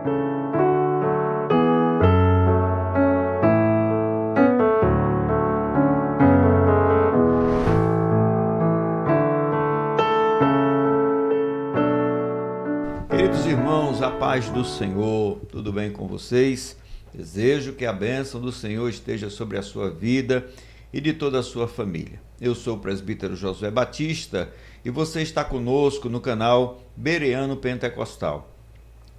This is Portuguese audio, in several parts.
Queridos irmãos, a paz do Senhor, tudo bem com vocês? Desejo que a bênção do Senhor esteja sobre a sua vida e de toda a sua família. Eu sou o presbítero Josué Batista e você está conosco no canal Bereano Pentecostal,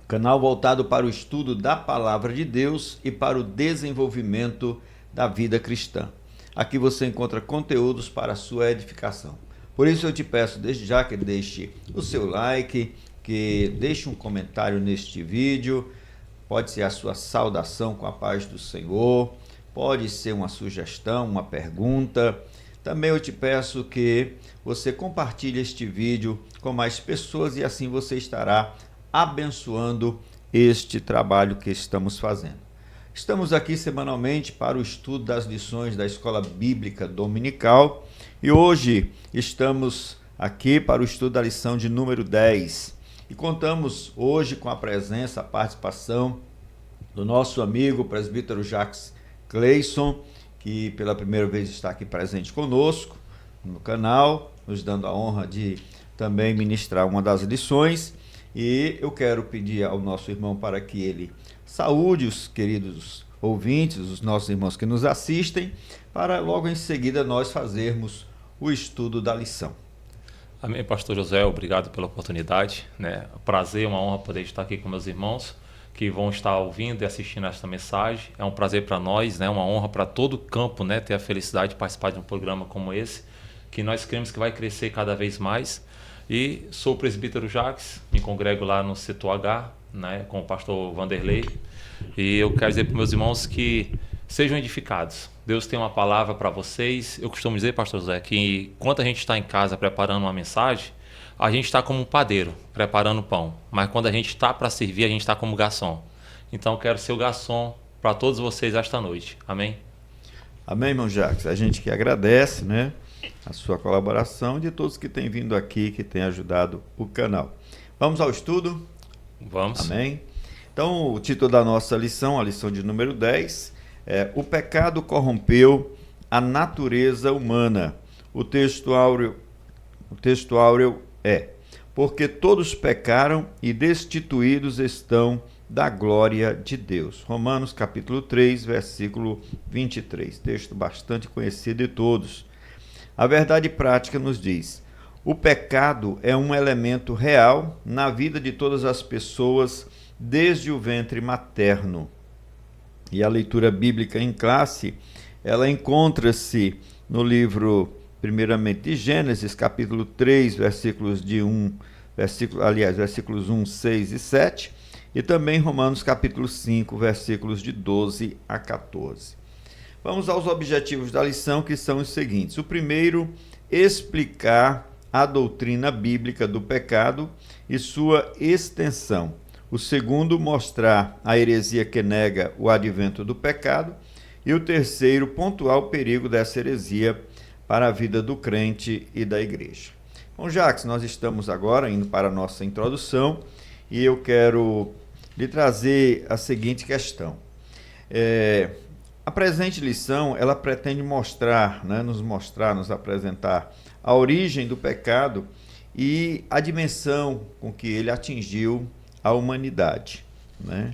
canal voltado para o estudo da Palavra de Deus e para o desenvolvimento da vida cristã. Aqui você encontra conteúdos para a sua edificação. Por isso eu te peço desde já que deixe o seu like, que deixe um comentário neste vídeo. Pode ser a sua saudação com a paz do Senhor, pode ser uma sugestão, uma pergunta. Também eu te peço que você compartilhe este vídeo com mais pessoas e assim você estará abençoando este trabalho que estamos fazendo. Estamos aqui semanalmente para o estudo das lições da Escola Bíblica Dominical e hoje estamos aqui para o estudo da lição de número 10. E contamos hoje com a presença, a participação do nosso amigo presbítero Jacques Cleison, que pela primeira vez está aqui presente conosco no canal, nos dando a honra de também ministrar uma das lições. E eu quero pedir ao nosso irmão para que ele saúde os queridos ouvintes, os nossos irmãos que nos assistem, para logo em seguida nós fazermos o estudo da lição. Amém, pastor José, obrigado pela oportunidade, né? Prazer, uma honra poder estar aqui com meus irmãos que vão estar ouvindo e assistindo esta mensagem. É um prazer para nós, né? Uma honra para todo o campo, né? Ter a felicidade de participar de um programa como esse, que nós cremos que vai crescer cada vez mais. E sou o presbítero Jacques, me congrego lá no setor H, né? Com o pastor Vanderlei. E eu quero dizer para meus irmãos que sejam edificados. Deus tem uma palavra para vocês. Eu costumo dizer, pastor José, que enquanto a gente está em casa preparando uma mensagem, a gente está como um padeiro, preparando pão. Mas quando a gente está para servir, a gente está como garçom. Então eu quero ser o garçom para todos vocês esta noite. Amém? Amém, irmão Jacques. A gente que agradece, né, a sua colaboração e de todos que têm vindo aqui, que têm ajudado o canal. Vamos ao estudo? Vamos. Amém? Então, o título da nossa lição, a lição de número 10, o pecado corrompeu a natureza humana. O texto áureo é: porque todos pecaram e destituídos estão da glória de Deus. Romanos capítulo 3, versículo 23. Texto bastante conhecido de todos. A verdade prática nos diz: o pecado é um elemento real na vida de todas as pessoas desde o ventre materno. E a leitura bíblica em classe, ela encontra-se no livro, primeiramente, de Gênesis, capítulo 3, versículos 1, 6 e 7, e também Romanos, capítulo 5, versículos de 12 a 14. Vamos aos objetivos da lição, que são os seguintes. O primeiro, explicar a doutrina bíblica do pecado e sua extensão. O segundo, mostrar a heresia que nega o advento do pecado. E o terceiro, pontuar o perigo dessa heresia para a vida do crente e da igreja. Bom, Jacques, nós estamos agora indo para a nossa introdução e eu quero lhe trazer a seguinte questão. A presente lição, ela pretende mostrar, né, nos apresentar a origem do pecado e a dimensão com que ele atingiu a humanidade, né?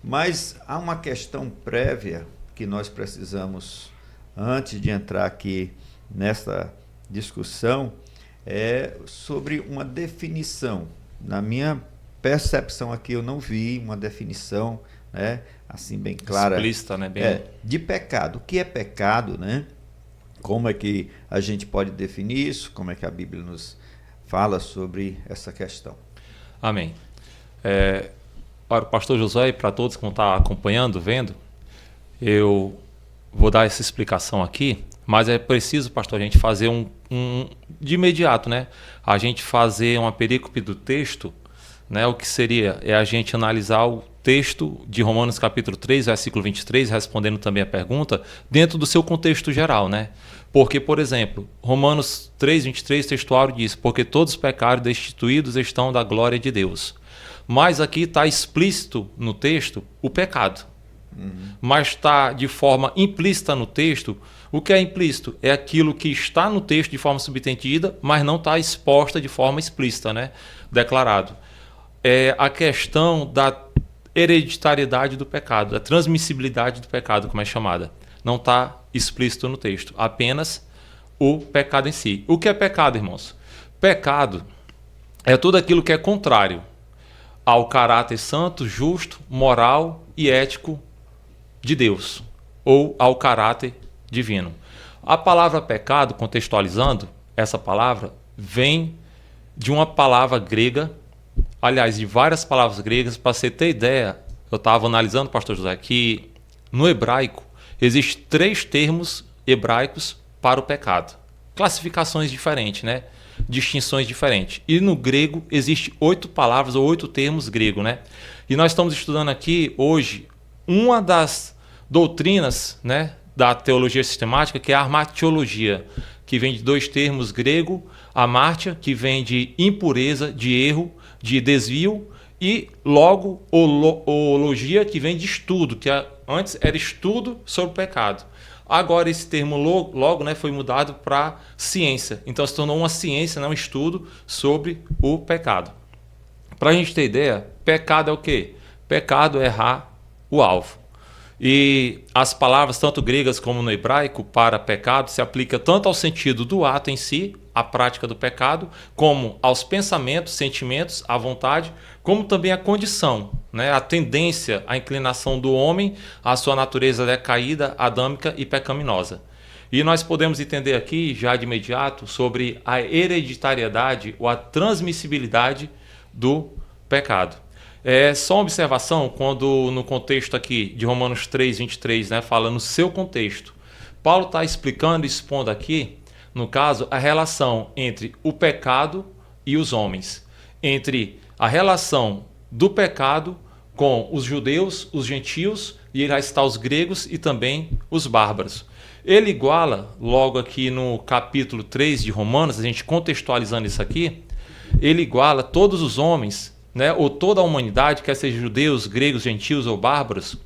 Mas há uma questão prévia que nós precisamos, antes de entrar aqui nessa discussão, sobre uma definição. Na minha percepção aqui, eu não vi uma definição, né, assim bem clara, explícita, né, de pecado. O que é pecado, né? Como é que a gente pode definir isso? Como é que a Bíblia nos fala sobre essa questão? Amém. Para o pastor José e para todos que vão estar acompanhando, vendo, eu vou dar essa explicação aqui, mas é preciso, pastor, a gente fazer de imediato, né? A gente fazer uma perícope do texto, né? O que seria? É a gente analisar o texto de Romanos capítulo 3, versículo 23, respondendo também a pergunta, dentro do seu contexto geral, né? Porque, por exemplo, Romanos 3, 23, textuário diz: porque todos pecaram e destituídos estão da glória de Deus. Mas aqui está explícito no texto o pecado. Mas está de forma implícita no texto. O que é implícito? É aquilo que está no texto de forma subentendida, mas não está exposta de forma explícita, né? Declarado. É a questão da hereditariedade do pecado, da transmissibilidade do pecado, como é chamada. Não está explícito no texto, apenas o pecado em si. O que é pecado, irmãos? Pecado é tudo aquilo que é contrário ao caráter santo, justo, moral e ético de Deus, ou ao caráter divino. A palavra pecado, contextualizando, essa palavra vem de uma palavra grega, aliás, de várias palavras gregas. Para você ter ideia, eu estava analisando, pastor José, que no hebraico existem 3 termos hebraicos para o pecado. Classificações diferentes, né? Distinções diferentes. E no grego existe 8 palavras ou 8 termos grego, né? E nós estamos estudando aqui hoje uma das doutrinas, né, da teologia sistemática, que é a armatiologia, que vem de 2 termos grego, amártia, que vem de impureza, de erro, de desvio, e logo ologia, que vem de estudo, que antes era estudo sobre o pecado. Agora esse termo logo, né, foi mudado para ciência. Então se tornou uma ciência, né, um estudo sobre o pecado. Para a gente ter ideia, pecado é o quê? Pecado é errar o alvo. E as palavras, tanto gregas como no hebraico, para pecado, se aplica tanto ao sentido do ato em si, a prática do pecado, como aos pensamentos, sentimentos, à vontade, como também à condição, né? A tendência, a inclinação do homem, à sua natureza decaída, adâmica e pecaminosa. E nós podemos entender aqui, já de imediato, sobre a hereditariedade ou a transmissibilidade do pecado. É só uma observação, quando no contexto aqui de Romanos 3:23, né, fala no seu contexto, Paulo está explicando e expondo aqui, no caso, a relação entre o pecado e os homens, entre a relação do pecado com os judeus, os gentios, e ele vai citar os gregos e também os bárbaros. Ele iguala, logo aqui no capítulo 3 de Romanos, a gente contextualizando isso aqui, ele iguala todos os homens, né, ou toda a humanidade, quer seja judeus, gregos, gentios ou bárbaros,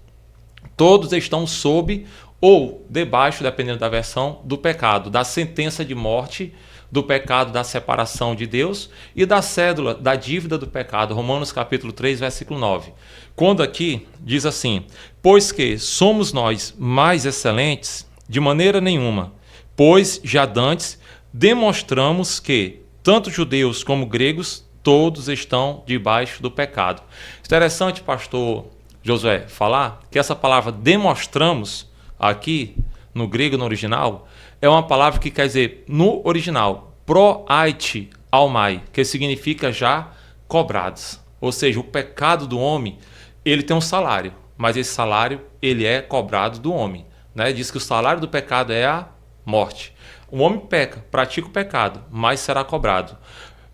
todos estão sob ou debaixo, dependendo da versão, do pecado, da sentença de morte, do pecado da separação de Deus e da cédula, da dívida do pecado. Romanos capítulo 3, versículo 9. Quando aqui diz assim: pois que somos nós mais excelentes? De maneira nenhuma, pois já dantes demonstramos que tanto judeus como gregos todos estão debaixo do pecado. Interessante, pastor Josué, falar que essa palavra demonstramos aqui no grego, no original, é uma palavra que quer dizer, no original, proaite almai, que significa já cobrados. Ou seja, o pecado do homem, ele tem um salário, mas esse salário ele é cobrado do homem, né? Diz que o salário do pecado é a morte. O homem peca, pratica o pecado, mas será cobrado.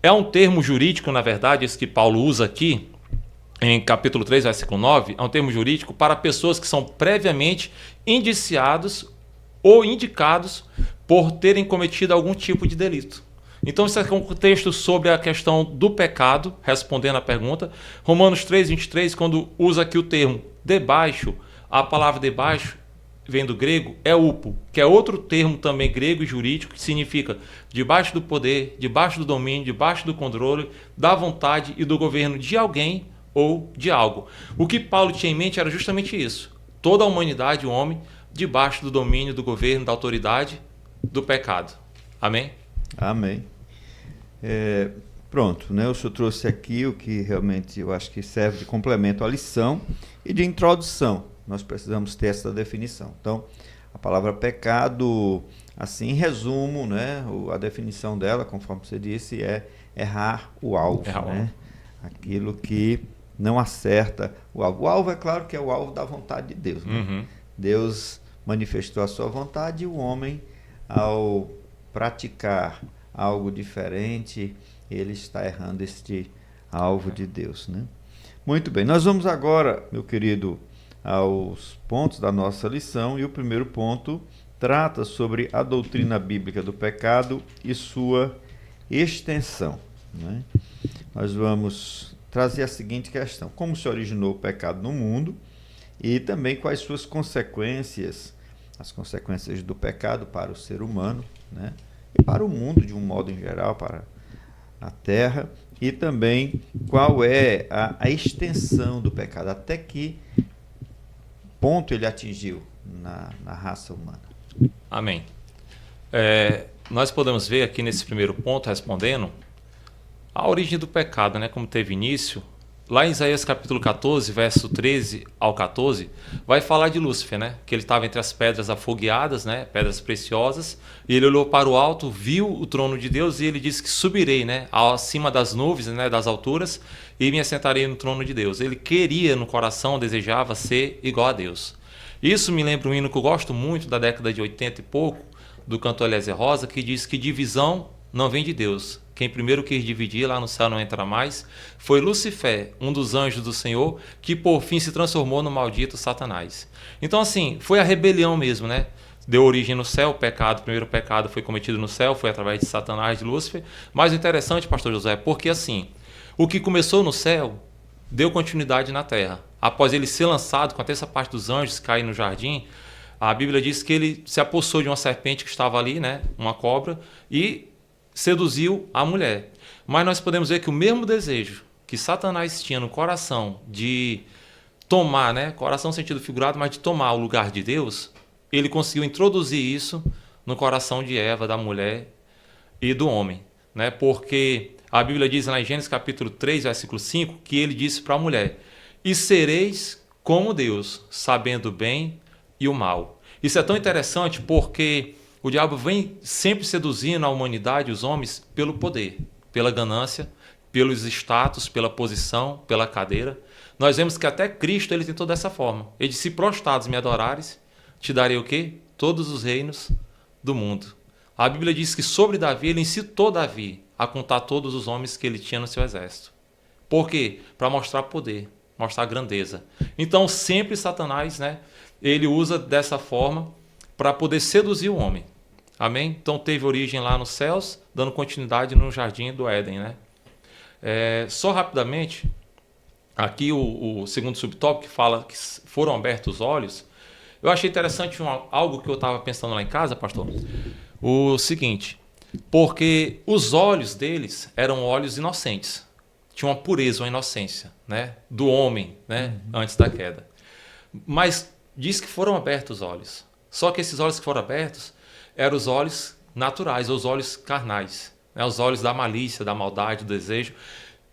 É um termo jurídico, na verdade, esse que Paulo usa aqui, em capítulo 3, versículo 9, é um termo jurídico para pessoas que são previamente indiciados ou indicados por terem cometido algum tipo de delito. Então, isso é um texto sobre a questão do pecado, respondendo à pergunta. Romanos 3, 23, quando usa aqui o termo debaixo, a palavra debaixo vem do grego, é upo, que é outro termo também grego e jurídico, que significa debaixo do poder, debaixo do domínio, debaixo do controle, da vontade e do governo de alguém ou de algo. O que Paulo tinha em mente era justamente isso. Toda a humanidade, o homem, debaixo do domínio, do governo, da autoridade, do pecado. Amém? Amém. Pronto, né? O senhor trouxe aqui o que realmente eu acho que serve de complemento à lição e de introdução. Nós precisamos ter essa definição. Então, a palavra pecado, assim, em resumo, né? A definição dela, conforme você disse, é errar o alvo. Né? Aquilo que não acerta o alvo. O alvo, é claro que é o alvo da vontade de Deus. Né? Uhum. Deus manifestou a sua vontade e o homem, ao praticar algo diferente, ele está errando este alvo de Deus. Né? Muito bem, nós vamos agora, meu querido, aos pontos da nossa lição, e o primeiro ponto trata sobre a doutrina bíblica do pecado e sua extensão. Né? Nós vamos trazer a seguinte questão: como se originou o pecado no mundo e também quais suas consequências, as consequências do pecado para o ser humano, né? E para o mundo de um modo em geral, para a terra, e também qual é a extensão do pecado, até que ponto ele atingiu na raça humana. Amém. Nós podemos ver aqui nesse primeiro ponto, respondendo, a origem do pecado, né, como teve início. Lá em Isaías capítulo 14, verso 13 ao 14, vai falar de Lúcifer, né? Que ele estava entre as pedras afogueadas, né? Pedras preciosas, e ele olhou para o alto, viu o trono de Deus e ele disse que subirei, né? Acima das nuvens, né? Das alturas, e me assentarei no trono de Deus. Ele queria no coração, desejava ser igual a Deus. Isso me lembra um hino que eu gosto muito, da década de 80 e pouco, do cantor Eliezer Rosa, que diz que divisão não vem de Deus. Quem primeiro quis dividir, lá no céu não entra mais, foi Lucifer, um dos anjos do Senhor, que por fim se transformou no maldito Satanás. Então assim, foi a rebelião mesmo, né? Deu origem no céu, o primeiro pecado foi cometido no céu, foi através de Satanás, de Lúcifer. Mas o interessante, pastor José, porque assim, o que começou no céu, deu continuidade na terra. Após ele ser lançado, com a terça parte dos anjos cair no jardim, a Bíblia diz que ele se apossou de uma serpente que estava ali, né? Uma cobra, e seduziu a mulher. Mas nós podemos ver que o mesmo desejo que Satanás tinha no coração de tomar, né, coração sentido figurado, mas de tomar o lugar de Deus, ele conseguiu introduzir isso no coração de Eva, da mulher e do homem, né? Porque a Bíblia diz lá em Gênesis capítulo 3, versículo 5, que ele disse para a mulher: "E sereis como Deus, sabendo o bem e o mal." Isso é tão interessante porque o diabo vem sempre seduzindo a humanidade, os homens, pelo poder, pela ganância, pelos status, pela posição, pela cadeira. Nós vemos que até Cristo ele tentou dessa forma. Ele disse: "Se prostrados me adorares, te darei o quê? Todos os reinos do mundo." A Bíblia diz que sobre Davi, ele incitou Davi a contar todos os homens que ele tinha no seu exército. Por quê? Para mostrar poder, mostrar grandeza. Então sempre Satanás, né, ele usa dessa forma para poder seduzir o homem. Amém? Então teve origem lá nos céus, dando continuidade no jardim do Éden, né? Só rapidamente, aqui o segundo subtópico que fala que foram abertos os olhos. Eu achei interessante algo que eu estava pensando lá em casa, pastor. O seguinte, porque os olhos deles eram olhos inocentes. Tinha uma pureza, uma inocência, né? Do homem, né? Antes da queda. Mas diz que foram abertos os olhos. Só que esses olhos que foram abertos eram os olhos naturais, os olhos carnais, né? Os olhos da malícia, da maldade, do desejo.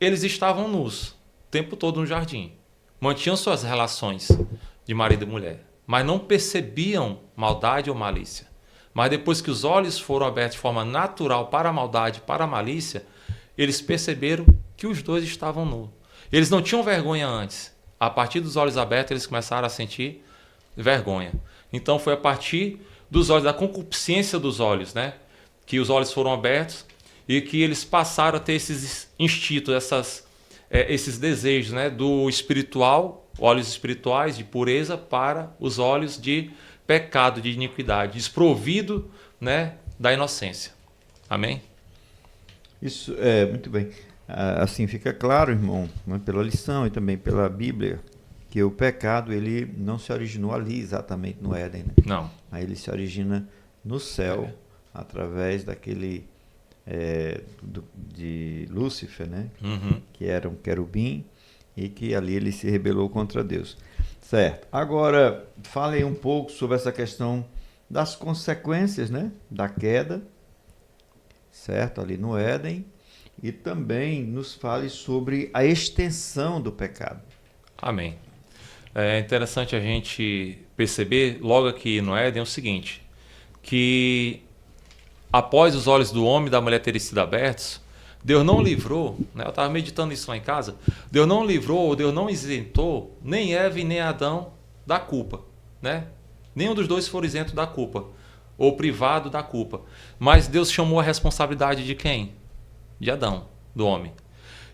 Eles estavam nus, o tempo todo no jardim. Mantinham suas relações de marido e mulher, mas não percebiam maldade ou malícia. Mas depois que os olhos foram abertos de forma natural para a maldade, para a malícia, eles perceberam que os dois estavam nus. Eles não tinham vergonha antes. A partir dos olhos abertos, eles começaram a sentir vergonha. Então foi a partir dos olhos, da concupiscência dos olhos, né, que os olhos foram abertos e que eles passaram a ter esses instintos, esses desejos, né, do espiritual, olhos espirituais de pureza, para os olhos de pecado, de iniquidade, desprovido, né, da inocência. Amém? Isso é muito bem. Assim fica claro, irmão, né, pela lição e também pela Bíblia, que o pecado ele não se originou ali exatamente no Éden, né? Não. Aí ele se origina no céu, através daquele de Lúcifer, né? Que era um querubim e que ali ele se rebelou contra Deus. Certo. Agora, fale um pouco sobre essa questão das consequências, né, da queda, certo? Ali no Éden, e também nos fale sobre a extensão do pecado. Amém. É interessante a gente perceber logo aqui no Éden o seguinte, que após os olhos do homem e da mulher terem sido abertos, Deus não livrou, né? Eu estava meditando isso lá em casa, Deus não livrou, Deus não isentou nem Eva e nem Adão da culpa, né? Nenhum dos dois foram isentos da culpa, ou privado da culpa. Mas Deus chamou a responsabilidade de quem? De Adão, do homem.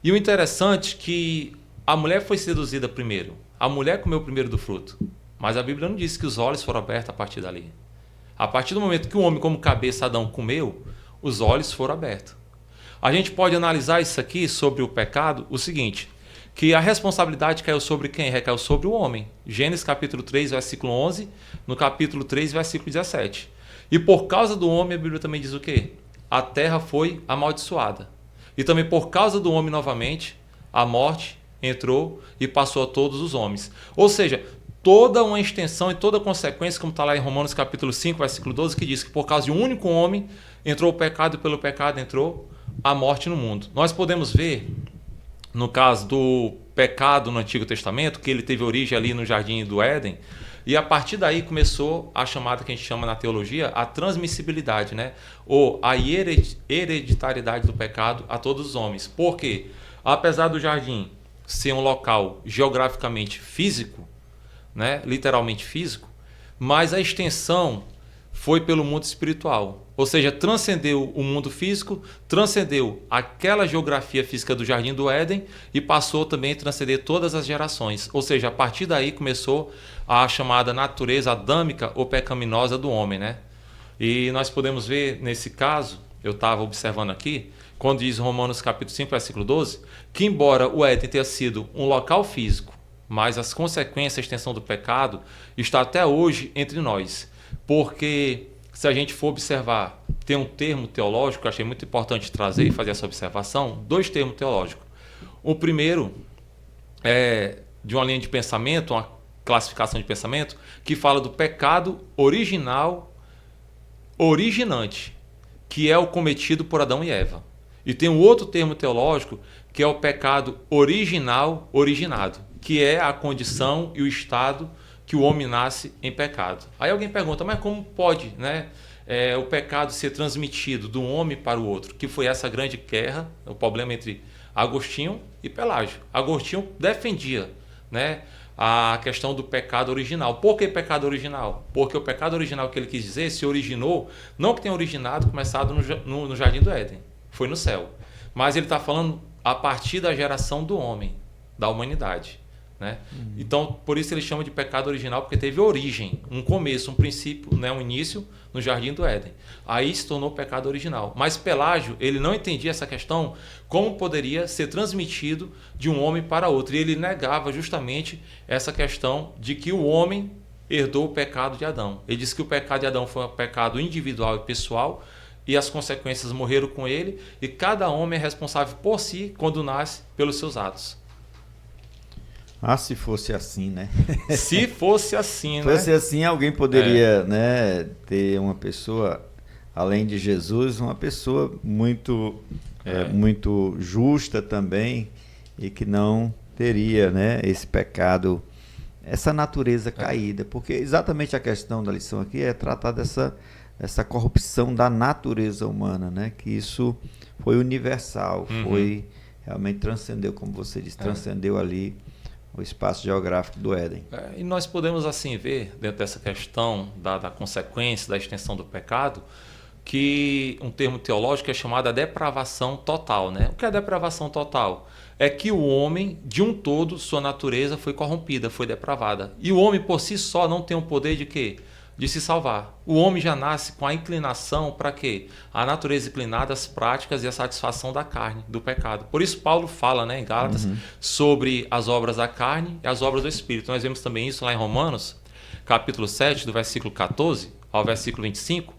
E o interessante é que a mulher foi seduzida primeiro. A mulher comeu primeiro do fruto. Mas a Bíblia não diz que os olhos foram abertos a partir dali. A partir do momento que o homem, como cabeça, Adão, comeu, os olhos foram abertos. A gente pode analisar isso aqui sobre o pecado, o seguinte, que a responsabilidade caiu sobre quem? Recaiu sobre o homem. Gênesis capítulo 3, versículo 11, no capítulo 3, versículo 17. E por causa do homem, a Bíblia também diz o quê? A terra foi amaldiçoada. E também por causa do homem novamente, a morte entrou e passou a todos os homens. Ou seja, toda uma extensão e toda consequência, como está lá em Romanos capítulo 5, versículo 12, que diz que por causa de um único homem entrou o pecado e pelo pecado entrou a morte no mundo. Nós podemos ver, no caso do pecado no Antigo Testamento, que ele teve origem ali no Jardim do Éden, e a partir daí começou a chamada que a gente chama na teologia a transmissibilidade, né? Ou a hereditariedade do pecado a todos os homens. Por quê? Apesar do jardim ser um local geograficamente físico, né? Literalmente físico, mas a extensão foi pelo mundo espiritual. Ou seja, transcendeu o mundo físico, transcendeu aquela geografia física do Jardim do Éden e passou também a transcender todas as gerações. Ou seja, a partir daí começou a chamada natureza adâmica ou pecaminosa do homem, né? E nós podemos ver nesse caso, eu estava observando aqui, quando diz Romanos capítulo 5, versículo 12, que embora o Éden tenha sido um local físico, mas as consequências, a extensão do pecado está até hoje entre nós. Porque se a gente for observar, tem um termo teológico que eu achei muito importante trazer e fazer essa observação, dois termos teológicos. O primeiro é de uma linha de pensamento, uma classificação de pensamento, que fala do pecado original, originante, que é o cometido por Adão e Eva. E tem um outro termo teológico, que é o pecado original, originado, que é a condição e o estado que o homem nasce em pecado. Aí alguém pergunta, mas como pode, né, o pecado ser transmitido de um homem para o outro? Que foi essa grande guerra, o problema entre Agostinho e Pelágio. Agostinho defendia, né, a questão do pecado original. Por que pecado original? Porque o pecado original que ele quis dizer se originou, não que tenha originado, começado no Jardim do Éden, foi no céu. Mas ele está falando a partir da geração do homem, da humanidade. Né? Então, por isso ele chama de pecado original, porque teve origem, um começo, um princípio, né? Um início no Jardim do Éden. Aí se tornou pecado original. Mas Pelágio, ele não entendia essa questão, como poderia ser transmitido de um homem para outro. E ele negava justamente essa questão de que o homem herdou o pecado de Adão. Ele disse que o pecado de Adão foi um pecado individual e pessoal, e as consequências morreram com ele, e cada homem é responsável por si quando nasce pelos seus atos. Ah, se fosse assim, né? Se fosse assim, né? Se fosse assim, alguém poderia, né, ter uma pessoa, além de Jesus, uma pessoa muito, muito justa também, e que não teria, né, esse pecado, essa natureza caída. Porque exatamente a questão da lição aqui é tratar dessa corrupção da natureza humana, né? Que isso foi universal, foi realmente transcendeu, como você disse, transcendeu ali o espaço geográfico do Éden. E nós podemos assim ver, dentro dessa questão da consequência, da extensão do pecado, que um termo teológico é chamado a depravação total. Né? O que é depravação total? É que o homem, de um todo, sua natureza foi corrompida, foi depravada. E o homem por si só não tem o poder de quê? De se salvar. O homem já nasce com a inclinação para quê? A natureza inclinada às práticas e à satisfação da carne, do pecado. Por isso Paulo fala, né, em Gálatas sobre as obras da carne e as obras do Espírito. Nós vemos também isso lá em Romanos, capítulo 7, do versículo 14 ao versículo 25.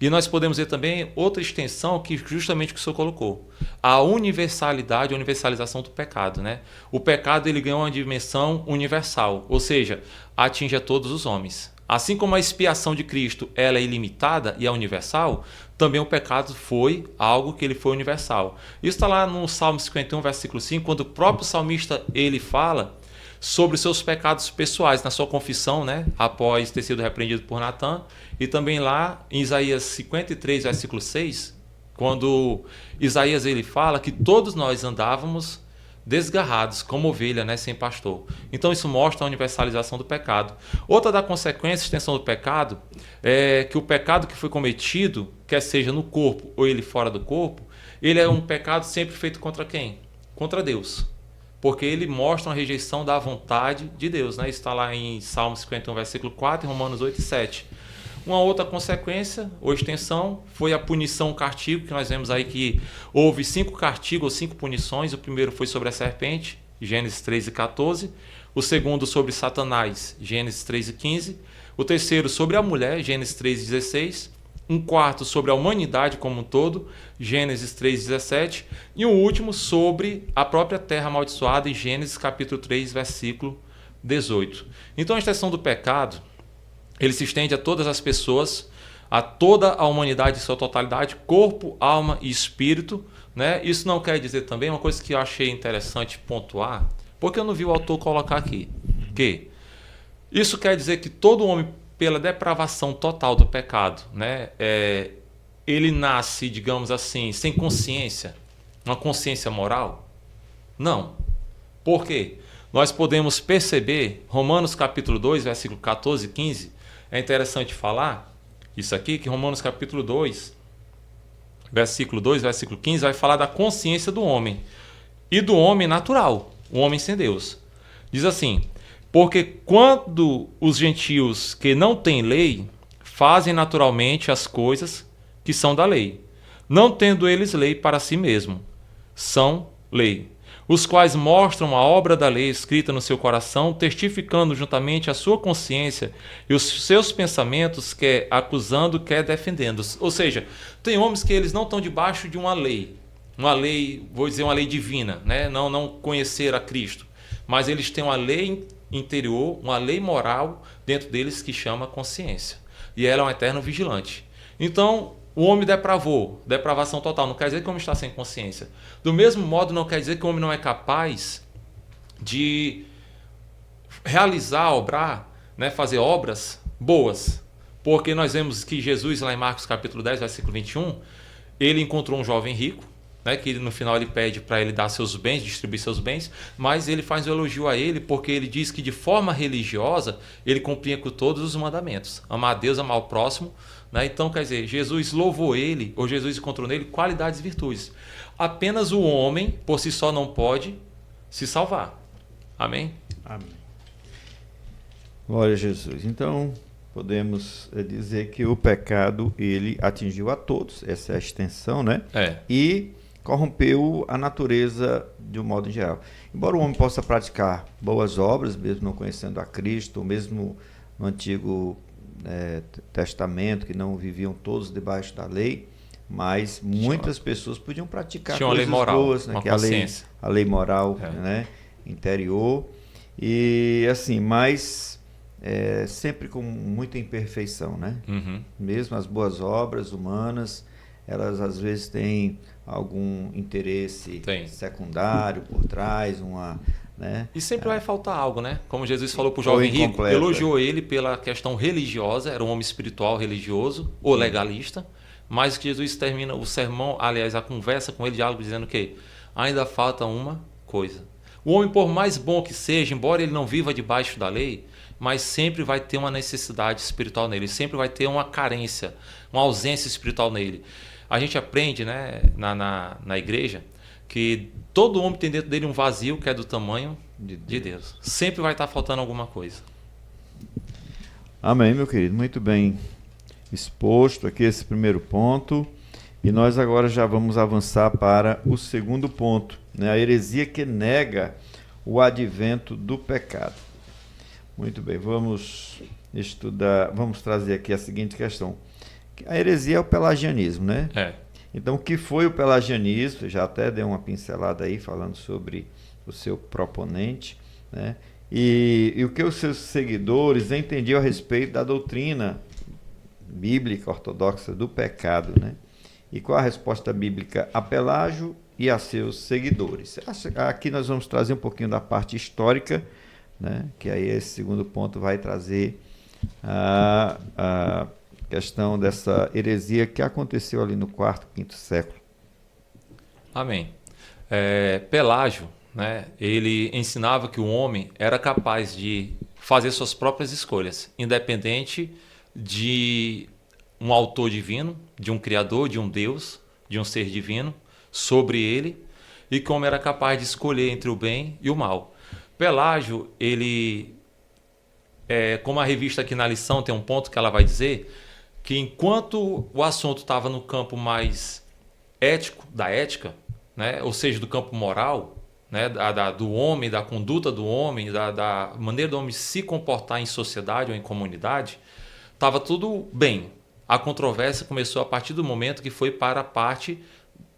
E nós podemos ver também outra extensão que justamente o que o senhor colocou. A universalidade, a universalização do pecado. Né? O pecado ele ganhou uma dimensão universal, ou seja, atinge a todos os homens. Assim como a expiação de Cristo ela é ilimitada e é universal, também o pecado foi algo que ele foi universal. Isso está lá no Salmo 51, versículo 5, quando o próprio salmista ele fala sobre os seus pecados pessoais, na sua confissão, né, após ter sido repreendido por Natã, e também lá em Isaías 53, versículo 6, quando Isaías ele fala que todos nós andávamos desgarrados, como ovelha, né, sem pastor. Então isso mostra a universalização do pecado. Outra da consequência, extensão do pecado, é que o pecado que foi cometido, quer seja no corpo ou ele fora do corpo, ele é um pecado sempre feito contra quem? Contra Deus. Porque ele mostra uma rejeição da vontade de Deus. Né? Isso está lá em Salmo 51, versículo 4 e Romanos 8 e 7. Uma outra consequência, ou extensão, foi a punição, o castigo, que nós vemos aí que houve 5 castigos, ou 5 punições. O primeiro foi sobre a serpente, Gênesis 3:14. O segundo sobre Satanás, Gênesis 3:15. O terceiro sobre a mulher, Gênesis 3:16. Um quarto sobre a humanidade como um todo, Gênesis 3:17. E um último sobre a própria terra amaldiçoada, em Gênesis capítulo 3, versículo 18. Então a extensão do pecado, ele se estende a todas as pessoas, a toda a humanidade em sua totalidade, corpo, alma e espírito, né? Isso não quer dizer também, uma coisa que eu achei interessante pontuar, porque eu não vi o autor colocar aqui, que isso quer dizer que todo homem, pela depravação total do pecado, né, ele nasce, digamos assim, sem consciência, uma consciência moral? Não. Por quê? Nós podemos perceber, Romanos capítulo 2, versículo 14 e 15, é interessante falar isso aqui, que Romanos capítulo 2, versículo 2, versículo 15, vai falar da consciência do homem e do homem natural, o homem sem Deus. Diz assim: porque quando os gentios que não têm lei fazem naturalmente as coisas que são da lei, não tendo eles lei para si mesmo, são lei, os quais mostram a obra da lei escrita no seu coração, testificando juntamente a sua consciência e os seus pensamentos, quer acusando, quer defendendo. Ou seja, tem homens que eles não estão debaixo de uma lei, vou dizer uma lei divina, né? Não conhecer a Cristo, mas eles têm uma lei interior, uma lei moral dentro deles que chama consciência. E ela é um eterno vigilante. Então, o homem depravou, depravação total, não quer dizer que o homem está sem consciência. Do mesmo modo, não quer dizer que o homem não é capaz de realizar, obrar, né, fazer obras boas. Porque nós vemos que Jesus, lá em Marcos capítulo 10, versículo 21, ele encontrou um jovem rico, né, que no final ele pede para ele dar seus bens, distribuir seus bens, mas ele faz um elogio a ele porque ele diz que de forma religiosa ele cumpria com todos os mandamentos, amar a Deus, amar o próximo, né? Então, quer dizer, Jesus louvou ele, ou Jesus encontrou nele qualidades e virtudes. Apenas o homem por si só não pode se salvar. Amém? Amém. Glória a Jesus. Então, podemos dizer que o pecado, ele atingiu a todos, essa é a extensão, né? E corrompeu a natureza de um modo geral. Embora o homem possa praticar boas obras, mesmo não conhecendo a Cristo, mesmo no Antigo Testamento, que não viviam todos debaixo da lei, mas muitas pessoas podiam praticar coisas lei moral, boas, né? Que é a lei moral, né? Interior. E assim, mas sempre com muita imperfeição, né? Uhum. Mesmo as boas obras humanas, elas às vezes têm algum interesse secundário por trás, né? E sempre vai faltar algo, né? Como Jesus falou para o jovem rico, elogiou ele pela questão religiosa, era um homem espiritual religioso ou legalista, mas que Jesus termina o sermão, aliás, a conversa com ele, diálogo, dizendo que ainda falta uma coisa. O homem, por mais bom que seja, embora ele não viva debaixo da lei, mas sempre vai ter uma necessidade espiritual nele, sempre vai ter uma carência, uma ausência espiritual nele. A gente aprende, né, na igreja, que todo homem tem dentro dele um vazio que é do tamanho de Deus. Sempre vai estar faltando alguma coisa. Amém, meu querido. Muito bem exposto aqui esse primeiro ponto. E nós agora já vamos avançar para o segundo ponto, né? A heresia que nega o advento do pecado. Muito bem, vamos trazer aqui a seguinte questão. A heresia é o pelagianismo, né? Então, o que foi o pelagianismo? Já até dei uma pincelada aí falando sobre o seu proponente, né? E o que os seus seguidores entendiam a respeito da doutrina bíblica ortodoxa do pecado, né? E qual a resposta bíblica a Pelágio e a seus seguidores? Aqui nós vamos trazer um pouquinho da parte histórica, né? Que aí esse segundo ponto vai trazer a questão dessa heresia que aconteceu ali no quarto, quinto século. Amém. Pelágio, né, ele ensinava que o homem era capaz de fazer suas próprias escolhas, independente de um autor divino, de um criador, de um Deus, de um ser divino sobre ele, e como era capaz de escolher entre o bem e o mal. Pelágio, ele, como a revista aqui na lição tem um ponto que ela vai dizer, que enquanto o assunto estava no campo mais ético, da ética, né, ou seja, do campo moral, né, do homem, da conduta do homem, da maneira do homem se comportar em sociedade ou em comunidade, estava tudo bem. A controvérsia começou a partir do momento que foi para a parte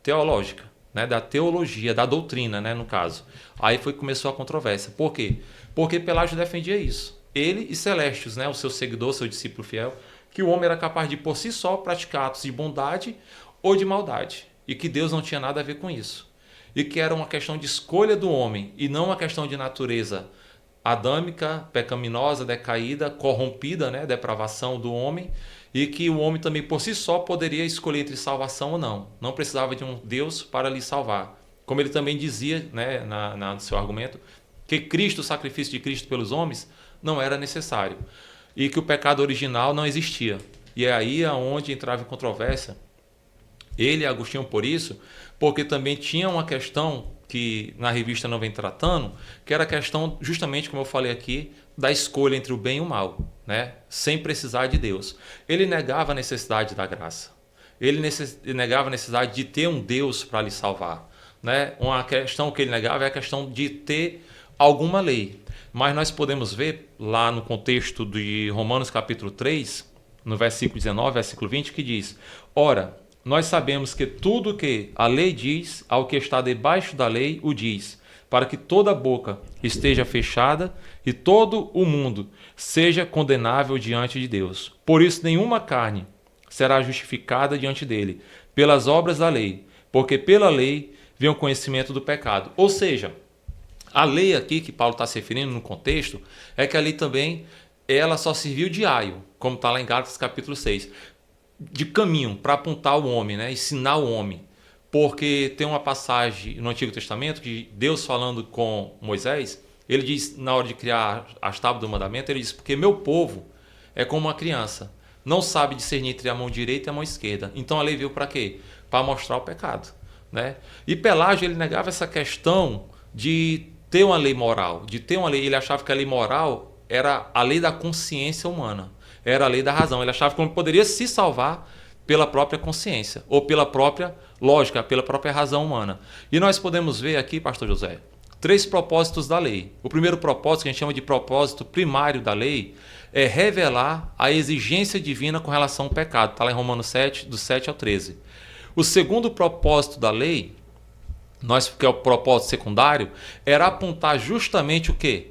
teológica, né, da teologia, da doutrina, né, no caso. Aí começou a controvérsia. Por quê? Porque Pelágio defendia isso. Ele e Celestius, né, o seu seguidor, seu discípulo fiel, que o homem era capaz de por si só praticar atos de bondade ou de maldade, e que Deus não tinha nada a ver com isso. E que era uma questão de escolha do homem e não uma questão de natureza adâmica, pecaminosa, decaída, corrompida, né, depravação do homem, e que o homem também por si só poderia escolher entre salvação ou não. Não precisava de um Deus para lhe salvar. Como ele também dizia, né, no seu argumento, que Cristo, o sacrifício de Cristo pelos homens, não era necessário. E que o pecado original não existia. E é aí onde entrava em controvérsia ele e Agostinho por isso, porque também tinha uma questão que na revista não vem tratando, que era a questão, justamente como eu falei aqui, da escolha entre o bem e o mal, né? Sem precisar de Deus. Ele negava a necessidade da graça. Ele negava a necessidade de ter um Deus para lhe salvar, né? Uma questão que ele negava é a questão de ter alguma lei. Mas nós podemos ver lá no contexto de Romanos capítulo 3, no versículo 19, versículo 20, que diz: ora, nós sabemos que tudo que a lei diz, ao que está debaixo da lei o diz, para que toda boca esteja fechada e todo o mundo seja condenável diante de Deus. Por isso nenhuma carne será justificada diante dele, pelas obras da lei, porque pela lei vem o conhecimento do pecado. Ou seja, a lei aqui que Paulo está se referindo no contexto, é que a lei também ela só serviu de aio, como está lá em Gálatas capítulo 6. De caminho para apontar o homem, né? Ensinar o homem. Porque tem uma passagem no Antigo Testamento que Deus falando com Moisés, ele diz, na hora de criar as tábuas do mandamento, ele diz, porque meu povo é como uma criança, não sabe discernir entre a mão direita e a mão esquerda. Então a lei veio para quê? Para mostrar o pecado, né? E Pelágio ele negava essa questão de ter uma lei moral, de ter uma lei, ele achava que a lei moral era a lei da consciência humana. Era a lei da razão. Ele achava que o homem poderia se salvar pela própria consciência, ou pela própria lógica, pela própria razão humana. E nós podemos ver aqui, pastor José, 3 propósitos da lei. O primeiro propósito, que a gente chama de propósito primário da lei, é revelar a exigência divina com relação ao pecado. Está lá em Romanos 7, do 7 ao 13. O segundo propósito da lei, que é o propósito secundário, era apontar justamente o quê?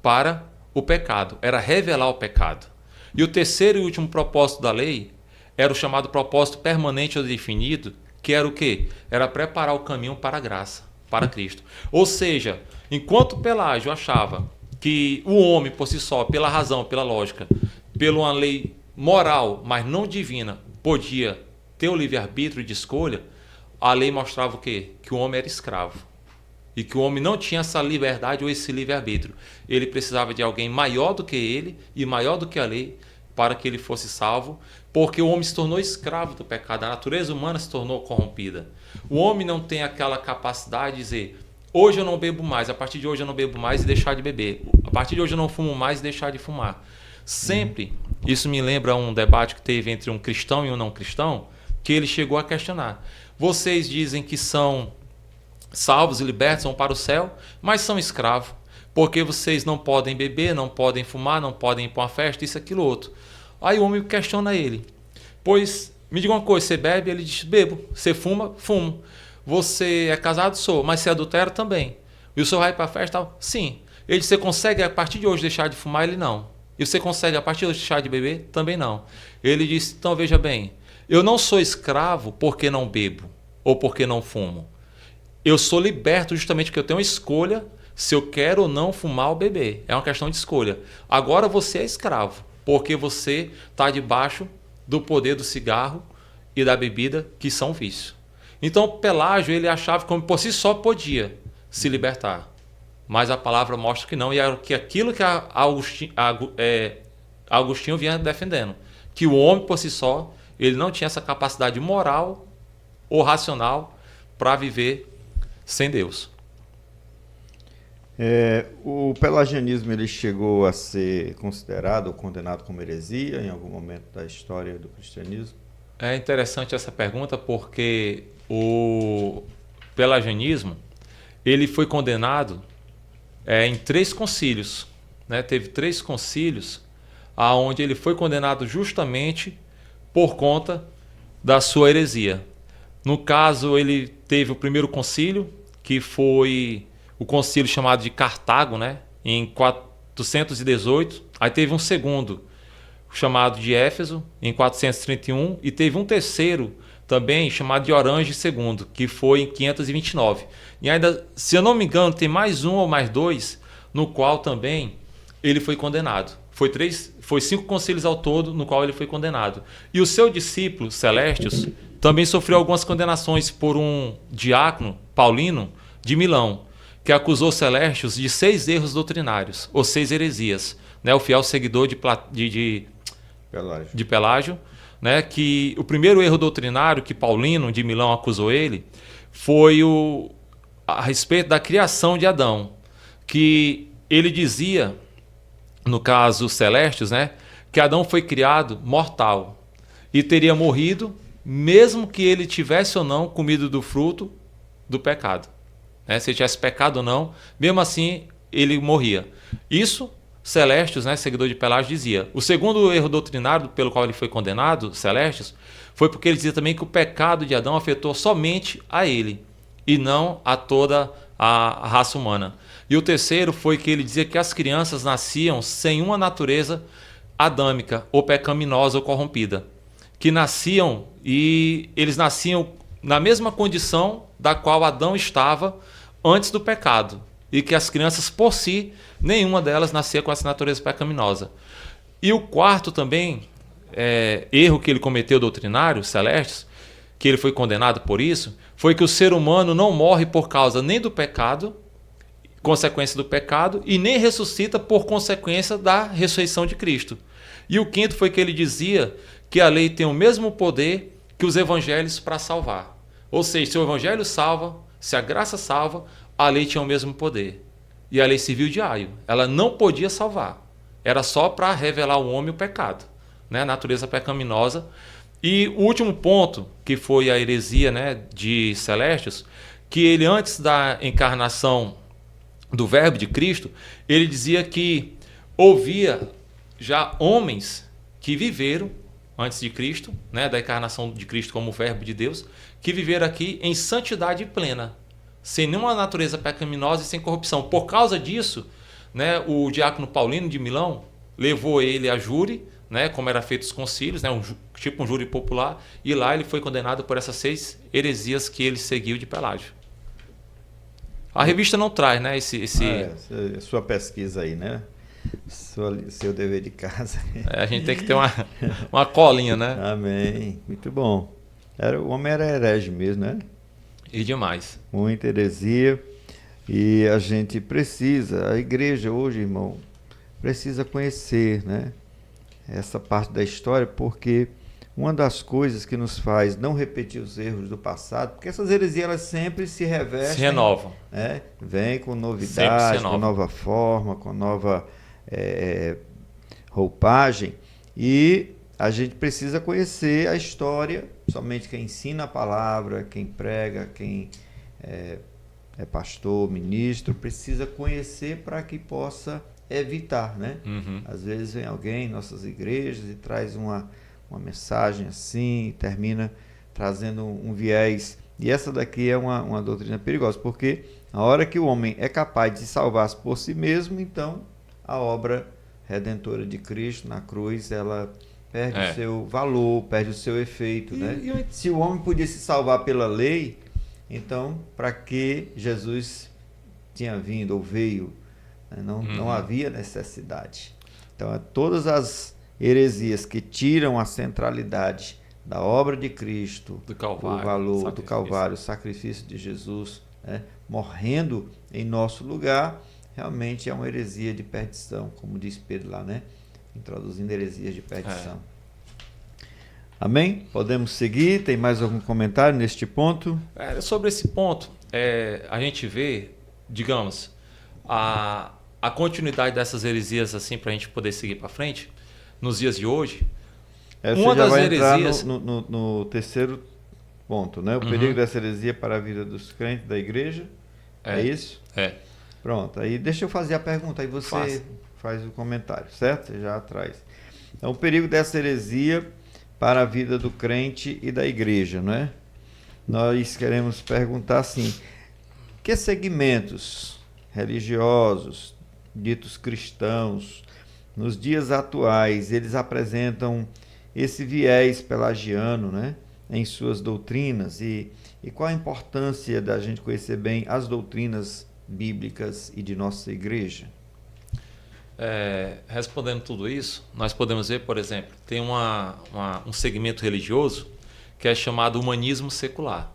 Para o pecado. Era revelar o pecado. E o terceiro e último propósito da lei era o chamado propósito permanente ou definido, que era o quê? Era preparar o caminho para a graça, para Cristo. Ou seja, enquanto Pelágio achava que o homem por si só, pela razão, pela lógica, pela uma lei moral, mas não divina, podia ter o livre-arbítrio de escolha, a lei mostrava o quê? Que o homem era escravo. E que o homem não tinha essa liberdade ou esse livre-arbítrio. Ele precisava de alguém maior do que ele e maior do que a lei para que ele fosse salvo, porque o homem se tornou escravo do pecado, a natureza humana se tornou corrompida. O homem não tem aquela capacidade de dizer, hoje eu não bebo mais, a partir de hoje eu não bebo mais e deixar de beber. A partir de hoje eu não fumo mais e deixar de fumar. Sempre, isso me lembra um debate que teve entre um cristão e um não cristão, que ele chegou a questionar. Vocês dizem que são salvos e libertos, vão para o céu, mas são escravos, porque vocês não podem beber, não podem fumar, não podem ir para uma festa, isso, aquilo, outro. Aí o homem questiona ele, pois, me diga uma coisa, você bebe? Ele diz, bebo. Você fuma? Fumo. Você é casado? Sou. Mas você adultera? Também. E o senhor vai para a festa? Tal? Sim. Ele diz, você consegue a partir de hoje deixar de fumar? Ele não. E você consegue a partir de hoje deixar de beber? Também não. Ele diz, então veja bem, eu não sou escravo porque não bebo, ou porque não fumo. Eu sou liberto justamente porque eu tenho uma escolha se eu quero ou não fumar ou beber. É uma questão de escolha. Agora você é escravo, porque você está debaixo do poder do cigarro e da bebida, que são vícios. Então Pelágio ele achava que por si só podia se libertar. Mas a palavra mostra que não. E é aquilo que Agostinho vinha defendendo. Que o homem por si só ele não tinha essa capacidade moral ou racional para viver sem Deus. O pelagianismo ele chegou a ser considerado ou condenado como heresia em algum momento da história do cristianismo? É interessante essa pergunta porque o pelagianismo ele foi condenado em 3 concílios, né? Teve 3 concílios aonde ele foi condenado justamente por conta da sua heresia. No caso, ele teve o primeiro concílio, que foi o concílio chamado de Cartago, né? Em 418. Aí teve um segundo, chamado de Éfeso, em 431. E teve um terceiro também, chamado de Orange II, que foi em 529. E ainda, se eu não me engano, tem mais um ou mais 2, no qual também ele foi condenado. Foi 5 concílios ao todo, no qual ele foi condenado. E o seu discípulo, Celestius, também sofreu algumas condenações por um diácono, Paulino, de Milão, que acusou Celestius de 6 erros doutrinários, ou 6 heresias. Né? O fiel seguidor de Pelágio, né? Que o primeiro erro doutrinário que Paulino, de Milão, acusou ele foi a respeito da criação de Adão, que ele dizia, no caso Celestius, né, que Adão foi criado mortal e teria morrido mesmo que ele tivesse ou não comido do fruto do pecado. Né? Se ele tivesse pecado ou não, mesmo assim ele morria. Isso Celestius, né, seguidor de Pelágio, dizia. O segundo erro doutrinário pelo qual ele foi condenado, Celestius, foi porque ele dizia também que o pecado de Adão afetou somente a ele e não a toda a raça humana. E o terceiro foi que ele dizia que as crianças nasciam sem uma natureza adâmica, ou pecaminosa, ou corrompida. Que nasciam e eles nasciam na mesma condição da qual Adão estava antes do pecado. E que as crianças, por si, nenhuma delas nascia com essa natureza pecaminosa. E o quarto também, erro que ele cometeu doutrinário, Celestes, que ele foi condenado por isso, foi que o ser humano não morre por causa nem do pecado, consequência do pecado, e nem ressuscita por consequência da ressurreição de Cristo. E o quinto foi que ele dizia que a lei tem o mesmo poder que os evangelhos para salvar. Ou seja, se o evangelho salva, se a graça salva, a lei tinha o mesmo poder. E a lei serviu de aio. Ela não podia salvar. Era só para revelar ao homem o pecado, né? A natureza pecaminosa. E o último ponto, que foi a heresia, né, de Celestius, que ele, antes da encarnação do Verbo de Cristo, ele dizia que ouvia já homens que viveram antes de Cristo, né, da encarnação de Cristo como Verbo de Deus, que viveram aqui em santidade plena, sem nenhuma natureza pecaminosa e sem corrupção. Por causa disso, né, o diácono Paulino de Milão levou ele a júri, né, como era feito os concílios, né, tipo um júri popular, e lá ele foi condenado por essas 6 heresias que ele seguiu de Pelágio. A revista não traz, né, sua pesquisa aí, né? Seu dever de casa. A gente tem que ter uma colinha, né? Amém. Muito bom. O homem era herege mesmo, né? E demais. Muita heresia. E a gente precisa, a igreja hoje, irmão, precisa conhecer, né, essa parte da história, porque uma das coisas que nos faz não repetir os erros do passado, porque essas heresias elas sempre se revestem, se renovam, né? Vem com novidade, com nova forma, com nova roupagem, e a gente precisa conhecer a história. Somente quem ensina a palavra, quem prega, quem é pastor, ministro, precisa conhecer para que possa evitar, né? Às vezes vem alguém em nossas igrejas e traz uma mensagem assim, e termina trazendo um viés. E essa daqui é uma doutrina perigosa, porque a hora que o homem é capaz de se salvar por si mesmo, então a obra redentora de Cristo na cruz, ela perde o seu valor, perde o seu efeito, né? Se o homem podia se salvar pela lei, então para que Jesus tinha vindo ou veio? Não havia necessidade. Então, todas as heresias que tiram a centralidade da obra de Cristo, do Calvário, o valor do Calvário, o sacrifício de Jesus, né, morrendo em nosso lugar, realmente é uma heresia de perdição, como diz Pedro lá, né? Introduzindo heresias de perdição. Amém? Podemos seguir? Tem mais algum comentário neste ponto? Sobre esse ponto, a gente vê, digamos, a continuidade dessas heresias, assim, para a gente poder seguir para frente, nos dias de hoje. Uma das heresias no terceiro ponto, né? O perigo dessa heresia para a vida dos crentes da igreja É isso? É. Pronto, aí deixa eu fazer a pergunta, aí você Faça. faz o comentário, certo? Você já traz. Então, o perigo dessa heresia para a vida do crente e da igreja, não é? Nós queremos perguntar assim, que segmentos religiosos, ditos cristãos, nos dias atuais, eles apresentam esse viés pelagiano, né, em suas doutrinas e qual a importância da gente conhecer bem as doutrinas bíblicas e de nossa igreja? Respondendo tudo isso, nós podemos ver, por exemplo, tem um segmento religioso que é chamado humanismo secular.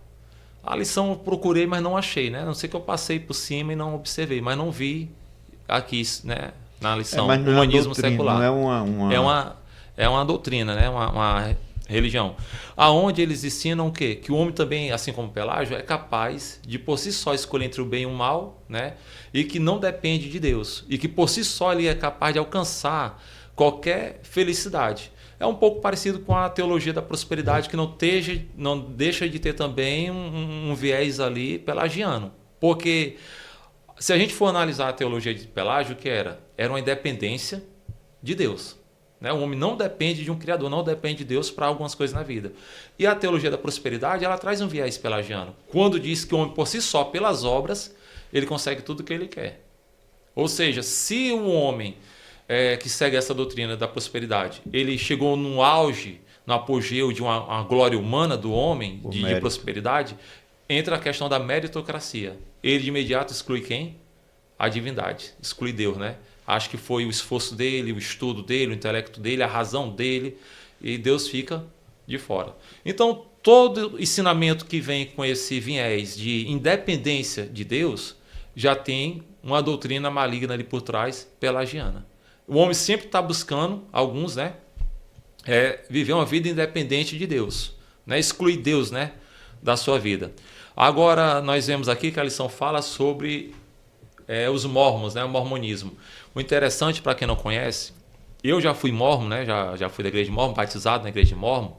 A lição eu procurei, mas não achei, né? A não sei que eu passei por cima e não observei, mas não vi aqui, né, na lição, Mas não humanismo é doutrina, secular. não é uma... É uma doutrina, né? Uma religião. Aonde eles ensinam o quê? Que o homem também, assim como Pelágio, é capaz de por si só escolher entre o bem e o mal, né? E que não depende de Deus. E que por si só ele é capaz de alcançar qualquer felicidade. É um pouco parecido com a teologia da prosperidade, que não deixa de ter também um viés ali pelagiano. Porque se a gente for analisar a teologia de Pelágio, o que era? Era uma independência de Deus. Né? O homem não depende de um Criador, não depende de Deus para algumas coisas na vida. E a teologia da prosperidade, ela traz um viés pelagiano. Quando diz que o homem, por si só, pelas obras, ele consegue tudo o que ele quer. Ou seja, se o homem que segue essa doutrina da prosperidade, ele chegou no auge, no apogeu de uma glória humana do homem, de prosperidade, entra a questão da meritocracia. Ele de imediato exclui quem? A divindade, exclui Deus, né? Acho que foi o esforço dele, o estudo dele, o intelecto dele, a razão dele, e Deus fica de fora. Então, todo ensinamento que vem com esse viés de independência de Deus já tem uma doutrina maligna ali por trás, pelagiana. O homem sempre está buscando, alguns, né, viver uma vida independente de Deus, né, excluir Deus, né, da sua vida. Agora, nós vemos aqui que a lição fala sobre os mormons, né, o mormonismo. O interessante, para quem não conhece, eu já fui mormon, né, já fui da igreja de mormon, batizado na igreja de mormon,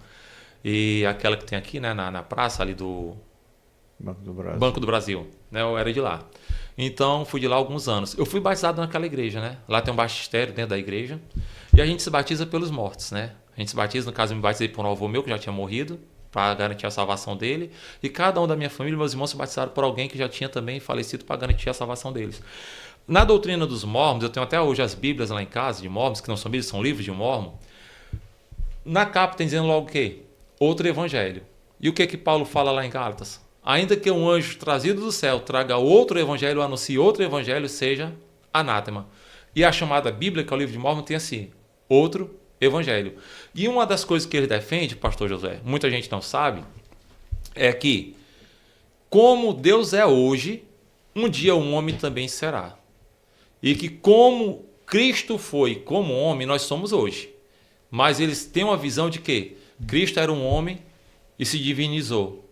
e aquela que tem aqui, né, na praça ali do Banco do Brasil, né, eu era de lá. Então, fui de lá há alguns anos. Eu fui batizado naquela igreja, né? Lá tem um batistério dentro da igreja. E a gente se batiza pelos mortos, né? A gente se batiza, no caso, eu me batizei por um avô meu que já tinha morrido, para garantir a salvação dele. E cada um da minha família, meus irmãos, se batizaram por alguém que já tinha também falecido para garantir a salvação deles. Na doutrina dos mormons, eu tenho até hoje as bíblias lá em casa, de mormons, que não são bíblias, são livros de mormon. Na capa tem dizendo logo o quê? Outro evangelho. E o que Paulo fala lá em Gálatas? Ainda que um anjo trazido do céu traga outro evangelho, anuncie outro evangelho, seja anátema. E a chamada Bíblia, que é o livro de Mormon, tem assim, outro evangelho. E uma das coisas que ele defende, pastor José, muita gente não sabe, é que como Deus é hoje, um dia um homem também será. E que como Cristo foi como homem, nós somos hoje. Mas eles têm uma visão de que Cristo era um homem e se divinizou.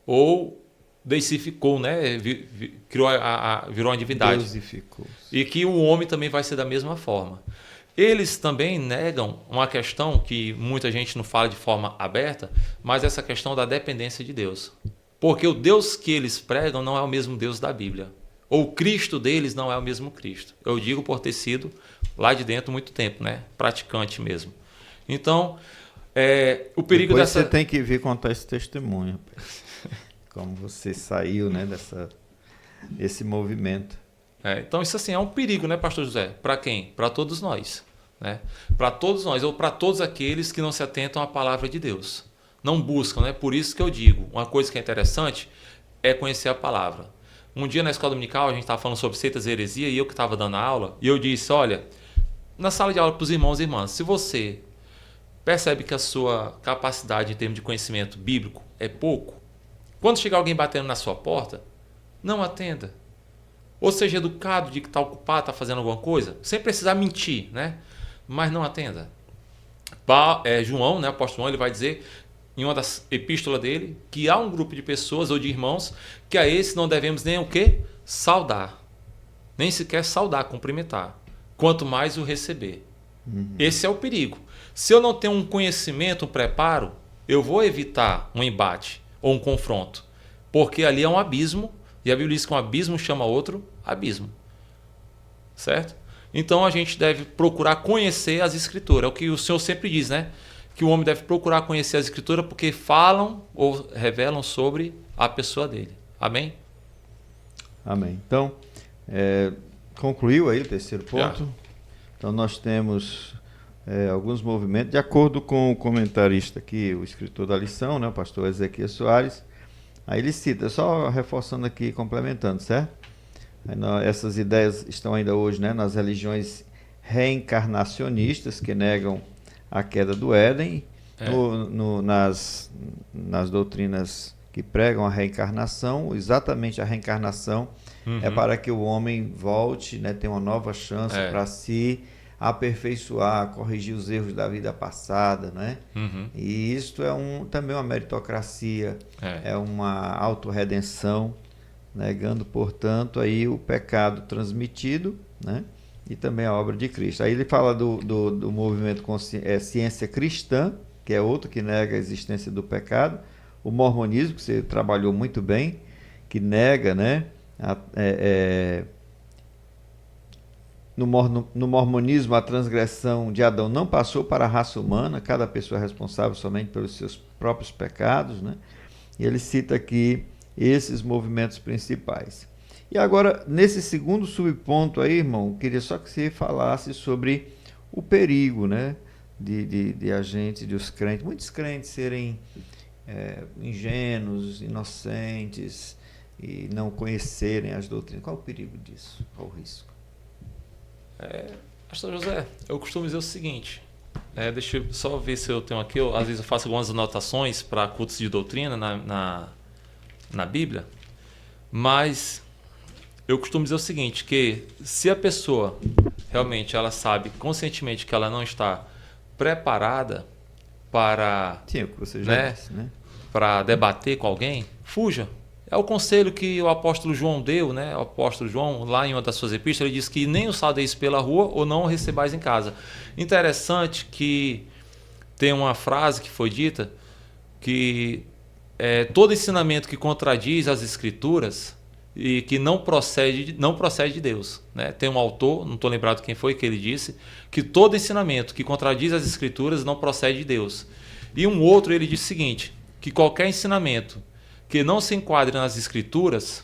Ou deifificou, né? Virou uma divindade. Deusificou. E que o homem também vai ser da mesma forma. Eles também negam uma questão que muita gente não fala de forma aberta, mas essa questão da dependência de Deus. Porque o Deus que eles pregam não é o mesmo Deus da Bíblia. Ou o Cristo deles não é o mesmo Cristo. Eu digo por ter sido lá de dentro muito tempo, né? Praticante mesmo. Então, o perigo Depois dessa... você tem que vir contar esse testemunho, rapaz. Como você saiu, né, desse movimento. Então isso assim é um perigo, né, pastor José? Para quem? Para todos nós, né? Para todos nós, ou para todos aqueles que não se atentam à palavra de Deus. Não buscam, né? Por isso que eu digo, uma coisa que é interessante é conhecer a palavra. Um dia na escola dominical a gente estava falando sobre seitas e heresia e eu que estava dando a aula, e eu disse, olha, na sala de aula para os irmãos e irmãs, se você percebe que a sua capacidade em termos de conhecimento bíblico é pouco, quando chegar alguém batendo na sua porta, não atenda. Ou seja, educado de que está ocupado, está fazendo alguma coisa, sem precisar mentir, né? Mas não atenda. João, né, o apóstolo João, ele vai dizer em uma das epístolas dele que há um grupo de pessoas ou de irmãos que a esse não devemos nem o quê? Saudar. Nem sequer saudar, cumprimentar. Quanto mais o receber. Esse é o perigo. Se eu não tenho um conhecimento, um preparo, eu vou evitar um embate ou um confronto, porque ali é um abismo E a Bíblia diz que um abismo chama outro abismo. Certo? Então a gente deve procurar conhecer as Escrituras. É o que o Senhor sempre diz, né? Que o homem deve procurar conhecer as Escrituras porque falam ou revelam sobre a pessoa dele. Amém? Amém. Então, concluiu aí o terceiro ponto. Já. Então, nós temos alguns movimentos, de acordo com o comentarista aqui, o escritor da lição, né, o pastor Ezequiel Soares. Aí ele cita, só reforçando aqui, complementando, certo? Essas ideias estão ainda hoje, né, nas religiões reencarnacionistas, que negam a queda do Éden, nas doutrinas que pregam a reencarnação. Exatamente, a reencarnação é para que o homem volte, né, tenha uma nova chance para se aperfeiçoar, corrigir os erros da vida passada, né? E isto também uma meritocracia, é uma autorredenção, negando, portanto, aí o pecado transmitido, né? E também a obra de Cristo. Aí ele fala do movimento ciência cristã, que é outro que nega a existência do pecado. O mormonismo, que você trabalhou muito bem, que nega, né? No mormonismo, a transgressão de Adão não passou para a raça humana, cada pessoa é responsável somente pelos seus próprios pecados, né? E ele cita aqui esses movimentos principais. E agora, nesse segundo subponto aí, irmão, queria só que você falasse sobre o perigo, né, de a gente, dos crentes, muitos crentes serem ingênuos, inocentes e não conhecerem as doutrinas. Qual o perigo disso? Qual o risco? Pastor José, eu costumo dizer o seguinte, deixa eu só ver se eu tenho aqui, às vezes eu faço algumas anotações para cultos de doutrina na Bíblia, mas eu costumo dizer o seguinte, que se a pessoa realmente ela sabe conscientemente que ela não está preparada para, sim, o que você já disse, né? Para debater com alguém, fuja. É o conselho que o apóstolo João deu, né? O apóstolo João, lá em uma das suas epístolas, ele diz que nem o saudeis pela rua ou não o recebais em casa. Interessante que tem uma frase que foi dita que todo ensinamento que contradiz as Escrituras e que não procede de Deus, né? Tem um autor, não estou lembrado quem foi, que ele disse que todo ensinamento que contradiz as Escrituras não procede de Deus. E um outro, ele disse o seguinte, que qualquer ensinamento que não se enquadre nas Escrituras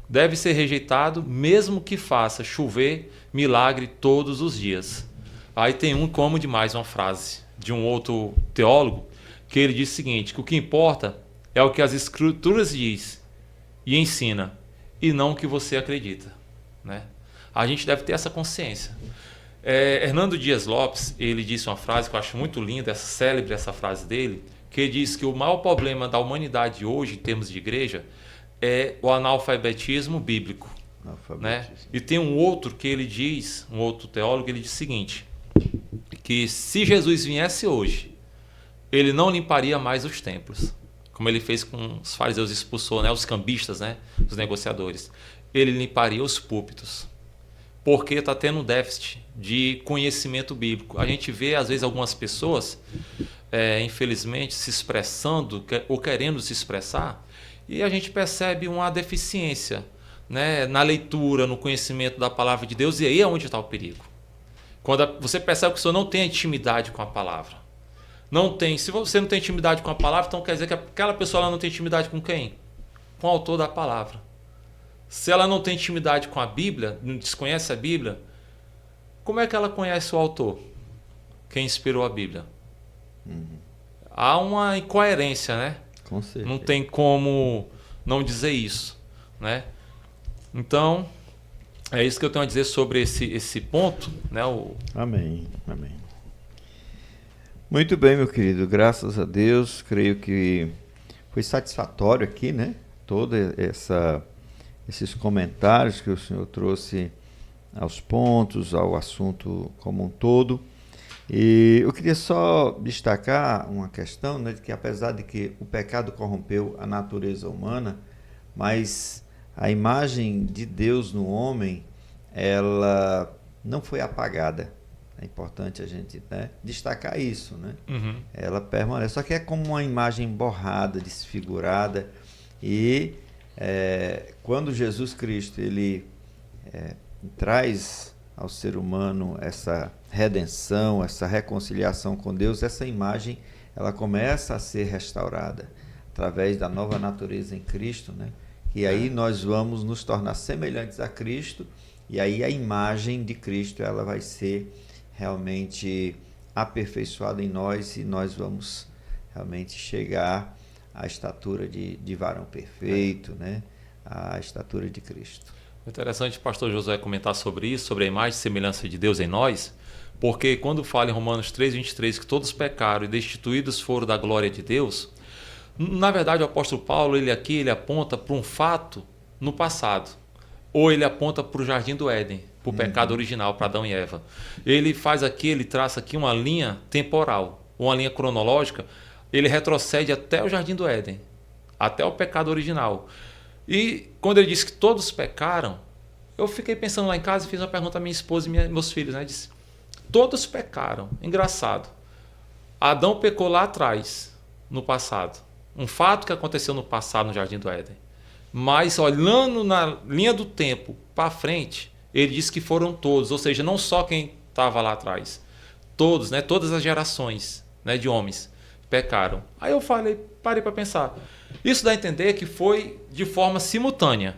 deve ser rejeitado, mesmo que faça chover milagre todos os dias. Aí tem como demais uma frase de um outro teólogo, que ele diz o seguinte, que o que importa é o que as Escrituras diz e ensina, e não o que você acredita, né? A gente deve ter essa consciência. Hernando Dias Lopes, ele disse uma frase que eu acho muito linda, célebre essa frase dele, que ele diz que o maior problema da humanidade hoje, em termos de igreja, é o analfabetismo bíblico. Né? E tem um outro que ele diz, um outro teólogo, ele diz o seguinte, que se Jesus viesse hoje, ele não limparia mais os templos, como ele fez com os fariseus, expulsou, né, os cambistas, né, os negociadores. Ele limparia os púlpitos, porque está tendo um déficit de conhecimento bíblico. A gente vê, às vezes, algumas pessoas, infelizmente, se expressando ou querendo se expressar, e a gente percebe uma deficiência, né, na leitura, no conhecimento da palavra de Deus, e aí é onde está o perigo. Quando você percebe que a pessoa não tem intimidade com a palavra. Não tem. Se você não tem intimidade com a palavra, então quer dizer que aquela pessoa ela não tem intimidade com quem? Com o autor da palavra. Se ela não tem intimidade com a Bíblia, não desconhece a Bíblia, como é que ela conhece o autor? Quem inspirou a Bíblia? Há uma incoerência, né? Com certeza. Não tem como não dizer isso, né? Então, é isso que eu tenho a dizer sobre esse ponto, né? Amém, amém. Muito bem, meu querido, graças a Deus, creio que foi satisfatório aqui, né? Todos esses comentários que o senhor trouxe aos pontos, ao assunto como um todo. E eu queria só destacar uma questão, né, de que apesar de que o pecado corrompeu a natureza humana, mas a imagem de Deus no homem, ela não foi apagada. É importante a gente, né, destacar isso, né? Ela permanece, só que é como uma imagem borrada, desfigurada, e Quando Jesus Cristo ele traz ao ser humano essa redenção, essa reconciliação com Deus, essa imagem ela começa a ser restaurada através da nova natureza em Cristo, né? E aí nós vamos nos tornar semelhantes a Cristo, e aí a imagem de Cristo ela vai ser realmente aperfeiçoada em nós, e nós vamos realmente chegar à estatura de varão perfeito, né? À estatura de Cristo. Interessante o pastor Josué comentar sobre isso, sobre a imagem e semelhança de Deus em nós, porque quando fala em Romanos 3:23 que todos pecaram e destituídos foram da glória de Deus, na verdade o apóstolo Paulo ele aponta para um fato no passado, ou ele aponta para o jardim do Éden, para o pecado original, para Adão e Eva. Ele traça aqui uma linha temporal, uma linha cronológica, ele retrocede até o jardim do Éden, até o pecado original. E quando ele disse que todos pecaram, eu fiquei pensando lá em casa e fiz uma pergunta à minha esposa e meus filhos, né? Disse, todos pecaram. Engraçado. Adão pecou lá atrás, no passado. Um fato que aconteceu no passado no Jardim do Éden. Mas olhando na linha do tempo para frente, ele disse que foram todos, ou seja, não só quem estava lá atrás. Todos, né? Todas as gerações, né, de homens pecaram. Aí eu parei para pensar. Isso dá a entender que foi de forma simultânea.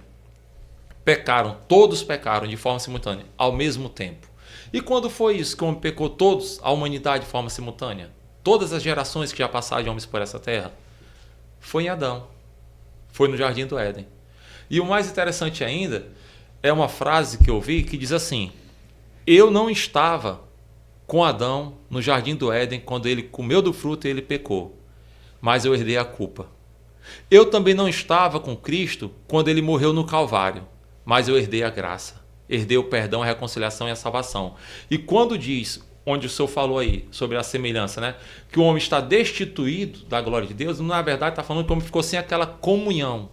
Todos pecaram de forma simultânea, ao mesmo tempo. E quando foi isso que o homem pecou todos, a humanidade de forma simultânea? Todas as gerações que já passaram de homens por essa terra? Foi em Adão. Foi no Jardim do Éden. E o mais interessante ainda é uma frase que eu vi que diz assim: eu não estava com Adão no Jardim do Éden quando ele comeu do fruto e ele pecou, mas eu herdei a culpa. Eu também não estava com Cristo quando ele morreu no Calvário, mas eu herdei a graça, herdei o perdão, a reconciliação e a salvação. E quando diz, onde o senhor falou aí, sobre a semelhança, né, que o homem está destituído da glória de Deus, na verdade está falando que o homem ficou sem aquela comunhão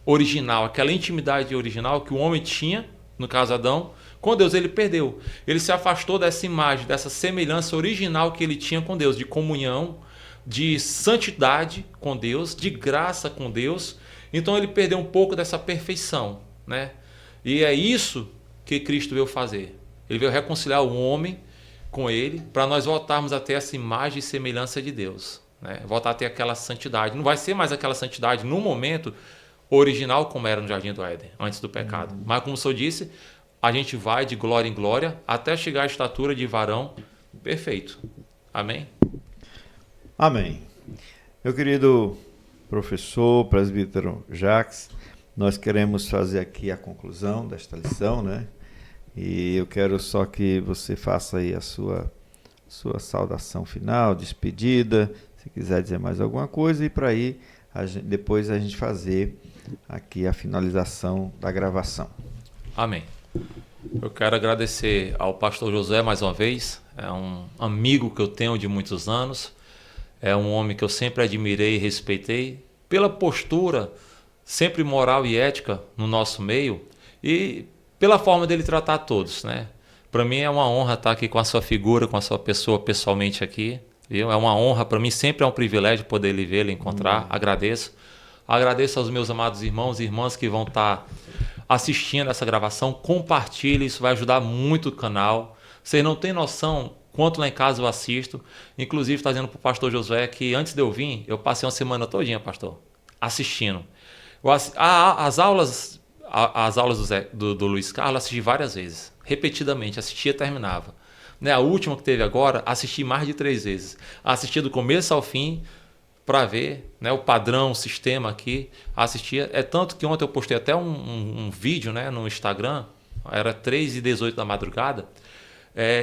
original, aquela intimidade original que o homem tinha, no caso Adão, com Deus. Ele perdeu. Ele se afastou dessa imagem, dessa semelhança original que ele tinha com Deus, de comunhão, de santidade com Deus, de graça com Deus. Então ele perdeu um pouco dessa perfeição, né? E é isso que Cristo veio fazer. Ele veio reconciliar o homem com ele, para nós voltarmos a ter essa imagem e semelhança de Deus, né? Voltar a ter aquela santidade. Não vai ser mais aquela santidade no momento original como era no Jardim do Éden, antes do pecado. Mas como o senhor disse, a gente vai de glória em glória até chegar à estatura de varão perfeito. Amém? Amém. Meu querido professor, presbítero Jacques, nós queremos fazer aqui a conclusão desta lição, né? E eu quero só que você faça aí a sua saudação final, despedida, se quiser dizer mais alguma coisa, e para aí depois a gente fazer aqui a finalização da gravação. Amém. Eu quero agradecer ao pastor José mais uma vez, é um amigo que eu tenho de muitos anos, é um homem que eu sempre admirei e respeitei pela postura sempre moral e ética no nosso meio e pela forma dele tratar todos, né? Para mim é uma honra estar aqui com a sua figura, com a sua pessoa pessoalmente aqui, viu? É uma honra, para mim sempre é um privilégio poder lhe ver, lhe encontrar. Agradeço aos meus amados irmãos e irmãs que vão estar assistindo essa gravação. Compartilhe, isso vai ajudar muito o canal. Vocês não têm noção quanto lá em casa eu assisto. Inclusive, está dizendo para o pastor Josué que antes de eu vir, eu passei uma semana todinha, pastor, assistindo. As aulas do Luiz Carlos, assisti várias vezes, repetidamente, assistia e terminava. Né? A última que teve agora, assisti mais de 3 vezes. Assisti do começo ao fim, para ver, né, o padrão, o sistema aqui, assistia. É tanto que ontem eu postei até um vídeo, né, no Instagram, era 3h18 da madrugada,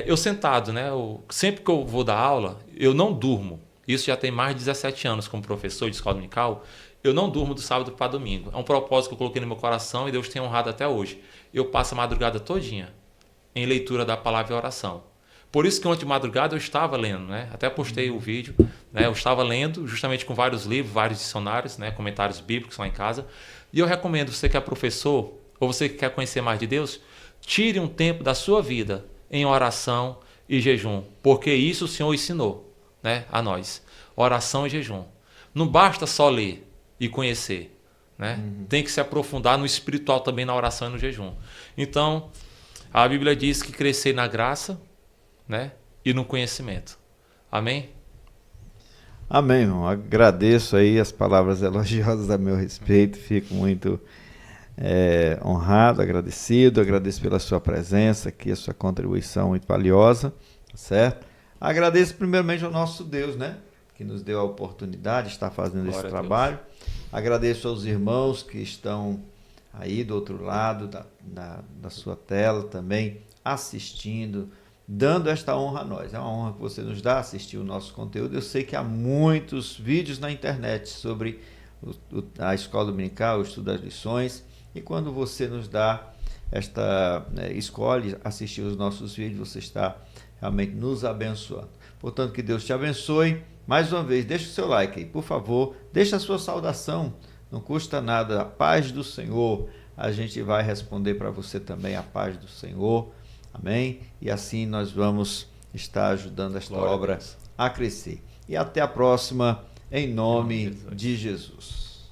eu sentado, né, sempre que eu vou dar aula, eu não durmo. Isso já tem mais de 17 anos como professor de escola dominical, eu não durmo do sábado para domingo. É um propósito que eu coloquei no meu coração e Deus tem honrado até hoje. Eu passo a madrugada todinha em leitura da palavra e oração. Por isso que ontem de madrugada eu estava lendo, né? Até postei o vídeo, né? Eu estava lendo justamente com vários livros, vários dicionários, né? Comentários bíblicos lá em casa. E eu recomendo, você que é professor ou você que quer conhecer mais de Deus, tire um tempo da sua vida em oração e jejum, porque isso o Senhor ensinou, né, a nós. Oração e jejum. Não basta só ler e conhecer, né? Tem que se aprofundar no espiritual também, na oração e no jejum. Então, a Bíblia diz que crescer na graça, né? E no conhecimento. Amém? Amém, irmão. Agradeço aí as palavras elogiosas a meu respeito. Fico muito honrado, agradecido. Agradeço pela sua presença aqui, a sua contribuição muito valiosa, certo? Agradeço primeiramente ao nosso Deus, né? Que nos deu a oportunidade de estar fazendo Glória esse a trabalho. Agradeço aos irmãos que estão aí do outro lado da sua tela também, assistindo, dando esta honra a nós. É uma honra que você nos dá assistir o nosso conteúdo. Eu sei que há muitos vídeos na internet sobre a escola dominical, o estudo das lições, e quando você nos dá escolhe assistir os nossos vídeos, você está realmente nos abençoando. Portanto, que Deus te abençoe. Mais uma vez, deixa o seu like aí, por favor, deixa a sua saudação, não custa nada, a paz do Senhor, a gente vai responder para você também a paz do Senhor, amém? E assim nós vamos estar ajudando esta obra a crescer. E até a próxima, em nome de Jesus.